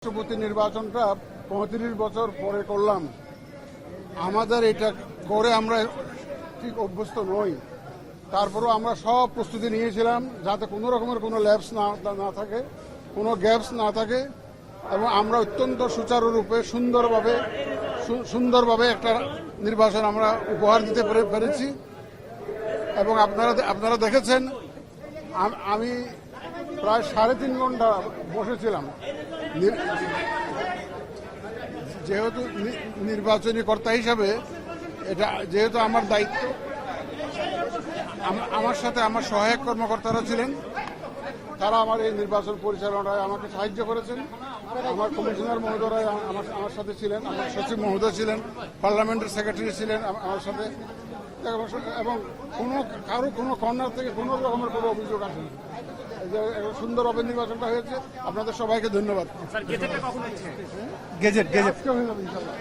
রাষ্ট্রপতি নির্বাচনটা ৩৫ বছর পরে করলাম। আমাদের এটা করে আমরা ঠিক অভ্যস্ত নই। তারপরেও আমরা সব প্রস্তুতি নিয়েছিলাম যাতে কোনো রকমের কোনো ল্যাপস না থাকে, কোনো গ্যাপস না থাকে, এবং আমরা অত্যন্ত সুচারুরূপে সুন্দরভাবে একটা নির্বাচন আমরা উপহার দিতে পেরেছি। এবং আপনারা দেখেছেন আমি প্রায় ৩.৫ ঘন্টা বসেছিলাম। যেহেতু নির্বাচনী কর্তা হিসাবে এটা যেহেতু আমার দায়িত্ব, আমার সাথে আমার সহায়ক কর্মকর্তারা ছিলেন, তারা আমার এই নির্বাচন পরিচালনায় আমাকে সাহায্য করেছেন। আমার কমিশনার মহোদয়রা আমার সাথে ছিলেন, আমার সচিব মহোদয় ছিলেন, পার্লামেন্টের সেক্রেটারি ছিলেন আমার সাথে, এবং কোনো কর্নার থেকে কোনো রকমের কোনো অভিযোগ আসেনি। সুন্দরভাবে নির্বাচনটা হয়েছে। আপনাদের সবাইকে ধন্যবাদ। গেজেট আজকে হয়ে যাবে ইনশাল্লাহ।